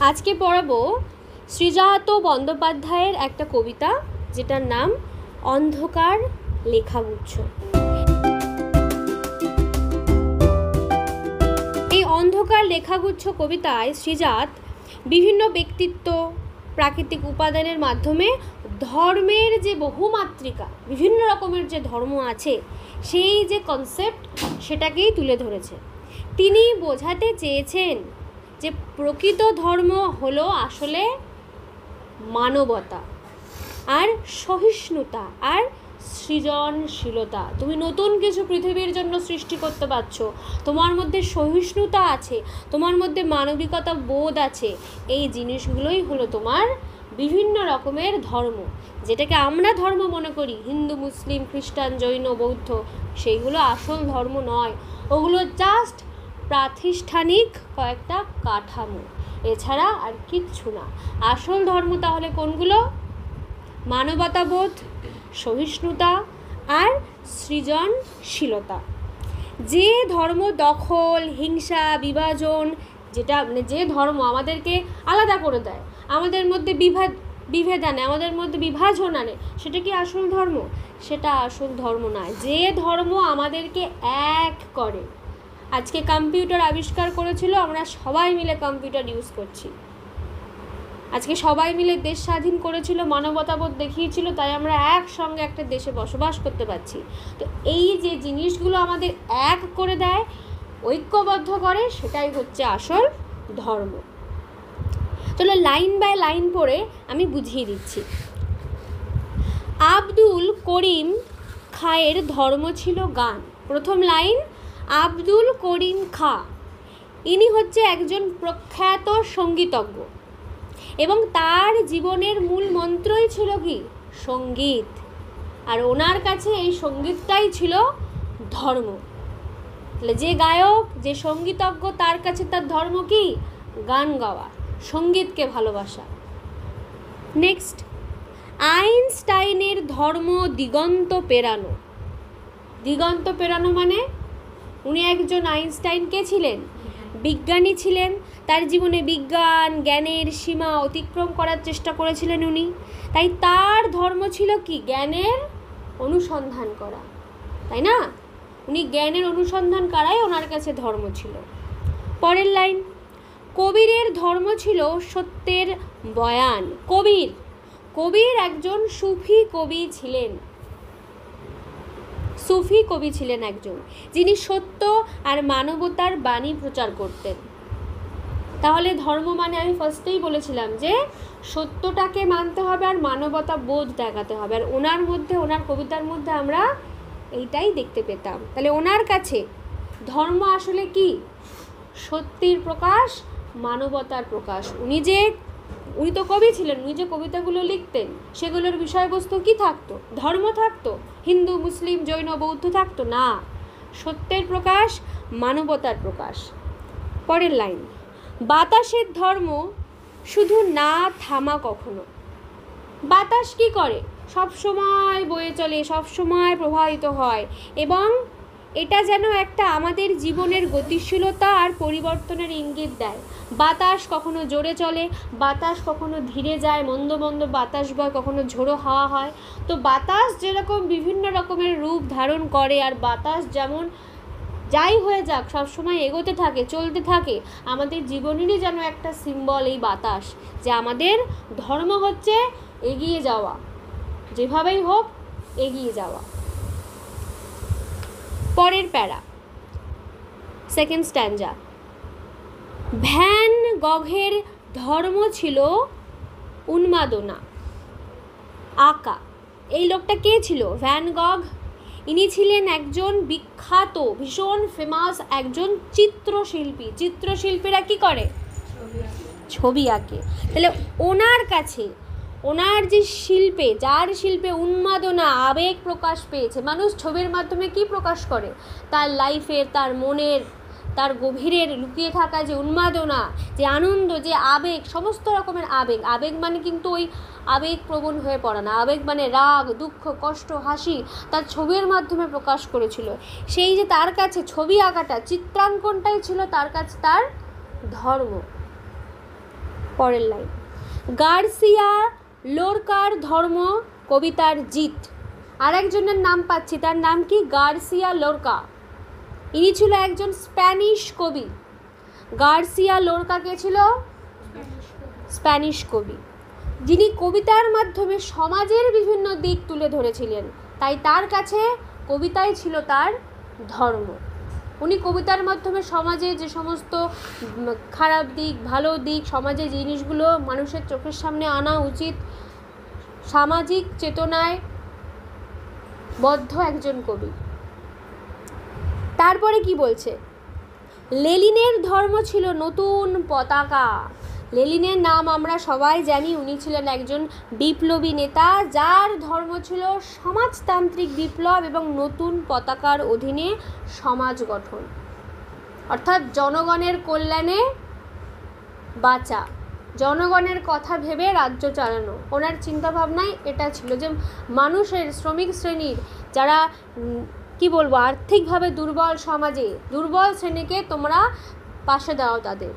আজকে পড়াবো শ্রীজাত বন্দ্যোপাধ্যায়ের একটা কবিতা, যেটার নাম অন্ধকার লেখাগুচ্ছ। এই অন্ধকার লেখাগুচ্ছ কবিতায় শ্রীজাত বিভিন্ন ব্যক্তিত্ব, প্রাকৃতিক উপাদানের মাধ্যমে ধর্মের যে বহুমাত্রিকা, বিভিন্ন রকমের যে ধর্ম আছে, সেই যে কনসেপ্ট, সেটাকেই তুলে ধরেছে। তিনি বোঝাতে চেয়েছেন যে প্রকৃত ধর্ম হলো আসলে মানবতা আর সহিষ্ণুতা আর সৃজনশীলতা। তুমি নতুন কিছু পৃথিবীর জন্য সৃষ্টি করতে পারছো, তোমার মধ্যে সহিষ্ণুতা আছে, তোমার মধ্যে মানবিকতা বোধ আছে, এই জিনিসগুলোই হলো তোমার বিভিন্ন রকমের ধর্ম। যেটাকে আমরা ধর্ম মনে করি, হিন্দু, মুসলিম, খ্রিস্টান, জৈন, বৌদ্ধ, সেইগুলো আসল ধর্ম নয়। ওগুলো জাস্ট প্রাতিষ্ঠানিক কয়েকটা কাঠামো, এছাড়া আর কিচ্ছু না। আসল ধর্ম তাহলে কোনগুলো? মানবতাবোধ, সহিষ্ণুতা আর সৃজনশীলতা। যে ধর্ম দখল, হিংসা, বিভাজন, যেটা যে ধর্ম আমাদেরকে আলাদা করে দেয়, আমাদের মধ্যে বিভেদ আনে, আমাদের মধ্যে বিভাজন আনে, সেটা কি আসল ধর্ম? সেটা আসল ধর্ম নয়। যে ধর্ম আমাদেরকে এক করে। আজকে কম্পিউটার আবিষ্কার করেছিল, আমরা সবাই মিলে কম্পিউটার ইউজ করছি। আজকে সবাই মিলে দেশ স্বাধীন করেছিল, মানবতাবোধ দেখিয়েছিল, তাই আমরা একসঙ্গে একটা দেশে বসবাস করতে পারছি। তো এই যে জিনিসগুলো আমাদের এক করে দেয়, ঐক্যবদ্ধ করে, সেটাই হচ্ছে আসল ধর্ম। চলো লাইন বাই লাইন পড়ে আমি বুঝিয়ে দিচ্ছি। আব্দুল করিম খাঁয়ের ধর্ম ছিল গান। প্রথম লাইন, আব্দুল করিম খাঁ, ইনি হচ্ছে একজন প্রখ্যাত সঙ্গীতজ্ঞ এবং তার জীবনের মূল মন্ত্রই ছিল কি? সঙ্গীত। আর ওনার কাছে এই সঙ্গীতটাই ছিল ধর্ম। তাহলে যে গায়ক, যে সঙ্গীতজ্ঞ, তার কাছে তার ধর্ম কি? গান গাওয়া, সঙ্গীতকে ভালোবাসা। নেক্সট, আইনস্টাইনের ধর্ম দিগন্ত পেরানো। দিগন্ত পেরানো মানে উনি একজন, আইনস্টাইন কে ছিলেন? বিজ্ঞানী ছিলেন। তার জীবনে বিজ্ঞান, জ্ঞানের সীমা অতিক্রম করার চেষ্টা করেছিলেন উনি। তাই তার ধর্ম ছিল কি? জ্ঞানের অনুসন্ধান করা, তাই না? উনি জ্ঞানের অনুসন্ধান করাই ওনার কাছে ধর্ম ছিল। পরের লাইন, কবিরের ধর্ম ছিল সত্যের বয়ান। কবির একজন সুফি কবি ছিলেন। সুফি কবি ছিলেন একজন, যিনি সত্য আর মানবতার বাণী প্রচার করতেন। তাহলে ধর্ম মানে আমি ফার্স্টেই বলেছিলাম যে সত্যটাকে মানতে হবে আর মানবতা বোধ দেখাতে হবে। আর ওনার মধ্যে, ওনার কবিতার মধ্যে আমরা এইটাই দেখতে পেতাম। তাহলে ওনার কাছে ধর্ম আসলে কি? সত্যের প্রকাশ, মানবতার প্রকাশ। উনি তো কবি ছিলেন, উনি যে কবিতাগুলো লিখতেন, সেগুলোর বিষয়বস্তু কি থাকতো? ধর্ম থাকতো? হিন্দু, মুসলিম, জৈন, বৌদ্ধ থাকতো না। সত্যের প্রকাশ, মানবতার প্রকাশ। পরের লাইন, বাতাসের ধর্ম শুধু না থামা কখনো। বাতাস কি করে? সব সময় বয়ে চলে, সব সময় প্রবাহিত হয়, এবং এটা যেন একটা আমাদের জীবনের গতিশীলতা আর পরিবর্তনের ইঙ্গিত দেয়। বাতাস কখনো জোরে চলে, বাতাস কখনো ধীরে যায়, মন্দ মন্দ বাতাস বয়, কখনো ঝোড়ো হাওয়া হয়। তো বাতাস যেরকম বিভিন্ন রকমের রূপ ধারণ করে, আর বাতাস যেমন যাই হয়ে যাক সবসময় এগোতে থাকে, চলতে থাকে, আমাদের জীবনেরই যেন একটা সিম্বল এই বাতাস, যে আমাদের ধর্ম হচ্ছে এগিয়ে যাওয়া, যেভাবেই হোক এগিয়ে যাওয়া। পরের প্যারা, সেকেন্ড স্ট্যাঞ্জা, ভ্যান গঘের ধর্ম ছিল উন্মাদনা, আঁকা। এই লোকটা কে ছিল? ভ্যান গঘ। ইনি ছিলেন একজন বিখ্যাত, ভীষণ ফেমাস একজন চিত্রশিল্পী। চিত্রশিল্পীরা কি করে? ছবি আঁকে। তাহলে ওনার কাছে, ওনার যে শিল্পে, যার শিল্পে উন্মাদনা, আবেগ প্রকাশ পেয়েছে, মানুষ ছবির মাধ্যমে কি প্রকাশ করে? তার লাইফের, তার মনের, তার গভীরের লুকিয়ে থাকা যে উন্মাদনা, যে আনন্দ, যে আবেগ, সমস্ত রকমের আবেগ। আবেগ মানে কিন্তু ওই আবেগপ্রবণ হয়ে পড়া না। আবেগ মানে রাগ, দুঃখ, কষ্ট, হাসি, তার ছবির মাধ্যমে প্রকাশ করেছিল। সেই যে তার কাছে ছবি আঁকাটা, চিত্রাঙ্কনটাই ছিল তার কাছে তার ধর্ম। পরের লাইন, গার্সিয়া লোরকার ধর্ম কবিতার জিত। আর একজনের নাম পাচ্ছি, তার নাম কি? Garcia Lorca. ইনি ছিল একজন স্প্যানিশ কবি। গার্সিয়া লোরকা কে ছিল? স্প্যানিশ কবি, যিনি কবিতার মাধ্যমে সমাজের বিভিন্ন দিক তুলে ধরেছিলেন। তাই তার কাছে কবিতাই ছিল তার ধর্ম। উনি কবিতার মাধ্যমে সমাজে যে সমস্ত খারাপ দিক, ভালো দিক, সমাজের জিনিসগুলো মানুষের চোখের সামনে আনা উচিত, সামাজিক চেতনায় বদ্ধ একজন কবি। তারপরে কি বলছে? লেনিনের ধর্ম ছিল নতুন পতাকা। লেনিনের নাম আমরা সবাই জানি, উনি ছিলেন একজন বিপ্লবী নেতা, যার ধর্ম ছিল সমাজতান্ত্রিক বিপ্লব এবং নতুন পতাকার অধীনে সমাজ গঠন, অর্থাৎ জনগণের কল্যাণে বাঁচা, জনগণের কথা ভেবে রাজ্য চালানো। ওনার চিন্তাভাবনায় এটা ছিল যে মানুষের, শ্রমিক শ্রেণীর যারা কি বলবো আর্থিকভাবে দুর্বল, সমাজে দুর্বল শ্রেণীকে তোমরা পাশে দাও তাদের।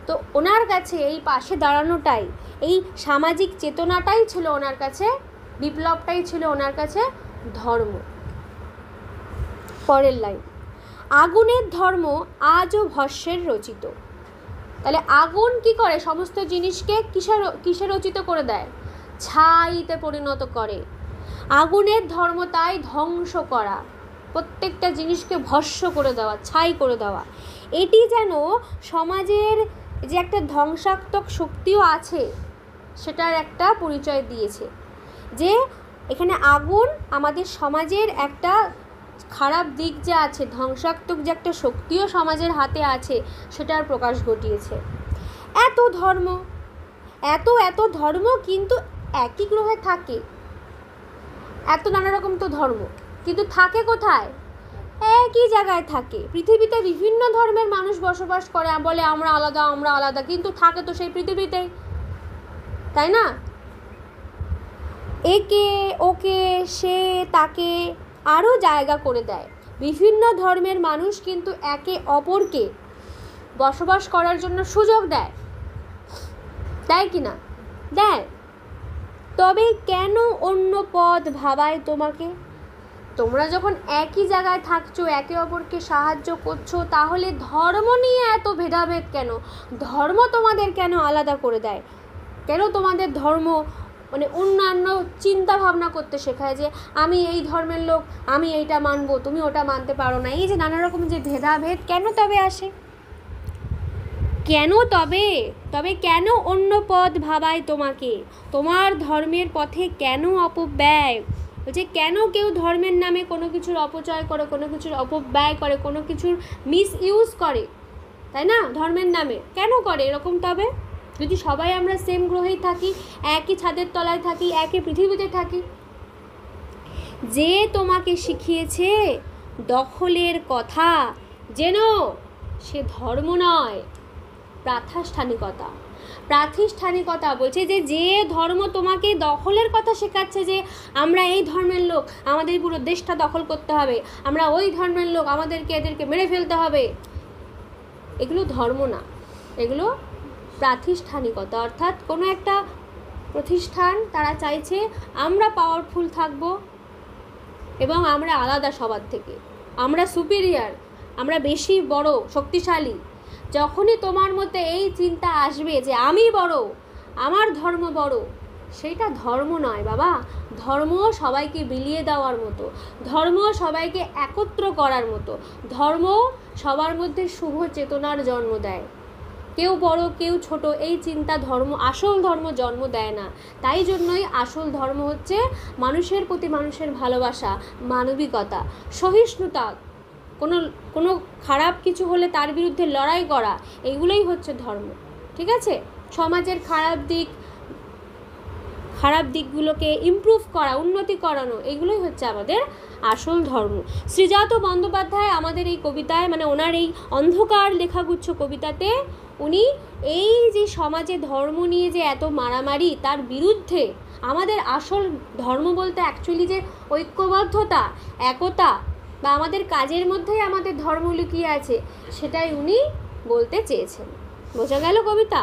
তো ওনার কাছে এই পাশে দাঁড়ানোটাই, এই সামাজিক চেতনাটাই ছিল ওনার কাছে, বিপ্লবটাই ছিল ওনার কাছে ধর্ম। পরের লাইন, আগুনের ধর্ম আজও ভস্মের রচিত। তাহলে আগুন কি করে? সমস্ত জিনিসকে কিসে রচিত করে দেয়? ছাইতে পরিণত করে। আগুনের ধর্ম তাই ধ্বংস করা, প্রত্যেকটা জিনিসকে ভস্ম করে দেওয়া, ছাই করে দেওয়া। এটি যেন সমাজের যে একটা ধ্বংসাত্মক শক্তিও আছে সেটার একটা পরিচয় দিয়েছে, যে এখানে আগুন আমাদের সমাজের একটা খারাপ দিক যে আছে, ধ্বংসাত্মক যে একটা শক্তিও সমাজের হাতে আছে সেটার প্রকাশ ঘটিয়েছে। এত ধর্ম, এত ধর্ম কিন্তু একই গ্রহে থাকে, এত নানা রকম তো ধর্ম, কিন্তু থাকে কোথায়? একই জায়গায় থাকে। পৃথিবীতে বিভিন্ন ধর্মের মানুষ বসবাস করে, বলে আমরা আলাদা, আমরা আলাদা, কিন্তু থাকে তো সেই পৃথিবীতেই, তাই না? একে ওকে সে তাকে আরও জায়গা করে দেয়। বিভিন্ন ধর্মের মানুষ কিন্তু একে অপরকে বসবাস করার জন্য সুযোগ দেয়, দেয় কি না? দেয়। তবে কেন অন্য পথ ভাবায় তোমাকে? তোমরা যখন একই জায়গায় থাকছো, একে অপরকে সাহায্য করছো, তাহলে ধর্ম নিয়ে এত ভেদাভেদ কেন? ধর্ম তোমাদের কেন আলাদা করে দেয়? কেন তোমাদের ধর্ম মানে অন্যান্য চিন্তা ভাবনা করতে শেখায়, যে আমি এই ধর্মের লোক, আমি এইটা মানবো, তুমি ওটা মানতে পারো না? এই যে নানা রকম যে ভেদাভেদ কেন তবে আসে? কেন তবে কেন অন্য পথ ভাবায় তোমাকে? তোমার ধর্মের পথে কেন অপব্যয়? বলছে কেন কেউ ধর্মের নামে কোনো কিছুর অপচয় করে, কোনো কিছুর অপব্যয় করে, কোনো কিছুর মিস ইউজ করে, তাই না? ধর্মের নামে কেন করে এরকম? তবে যদি সবাই আমরা সেম গ্রহেই থাকি, একই ছাদের তলায় থাকি, একই পৃথিবীতে থাকি। যে তোমাকে শিখিয়েছে দখলের কথা, যেন সে ধর্ম নয়, প্রাতিষ্ঠানিকতা। প্রাতিষ্ঠানিকতা বলছে যে ধর্ম তোমাকে দখলের কথা শেখাচ্ছে, যে আমরা এই ধর্মের লোক, আমাদের পুরো দেশটা দখল করতে হবে, আমরা ওই ধর্মের লোক, আমাদেরকে এদেরকে মেরে ফেলতে হবে, এগুলো ধর্ম না, এগুলো প্রাতিষ্ঠানিকতা। অর্থাৎ কোনো একটা প্রতিষ্ঠান তারা চাইছে আমরা পাওয়ারফুল থাকব এবং আমরা আলাদা সবার থেকে, আমরা সুপিরিয়ার, আমরা বেশি বড়, শক্তিশালী। যখনই তোমার মধ্যে এই চিন্তা আসবে যে আমি বড়, আমার ধর্ম বড়, সেইটা ধর্ম নয় বাবা। ধর্ম সবাইকে বিলিয়ে দেওয়ার মতো, ধর্ম সবাইকে একত্র করার মতো, ধর্ম সবার মধ্যে শুভ চেতনার জন্ম দেয়। কেউ বড় কেউ ছোট এই চিন্তা ধর্ম, আসল ধর্ম জন্ম দেয় না। তাই জন্যই আসল ধর্ম হচ্ছে মানুষের প্রতি মানুষের ভালোবাসা, মানবিকতা, সহিষ্ণুতা, কোনো খারাপ কিছু হলে তার বিরুদ্ধে লড়াই করা, এইগুলোই হচ্ছে ধর্ম। ঠিক আছে? সমাজের খারাপ দিকগুলোকে ইমপ্রুভ করা, উন্নতি করানো, এগুলোই হচ্ছে আমাদের আসল ধর্ম। শ্রীজাত বন্দ্যোপাধ্যায় আমাদের এই কবিতায়, মানে ওনার এই অন্ধকার লেখাগুচ্ছ কবিতাতে উনি এই যে সমাজে ধর্ম নিয়ে যে এত মারামারি, তার বিরুদ্ধে আমাদের আসল ধর্ম বলতে অ্যাকচুয়ালি যে ঐক্যবদ্ধতা, একতা, বা আমাদের কাজের মধ্যেই আমাদের ধর্ম লুকিয়ে আছে, সেটাই উনি বলতে চেয়েছেন। বোঝা গেল কবিতা?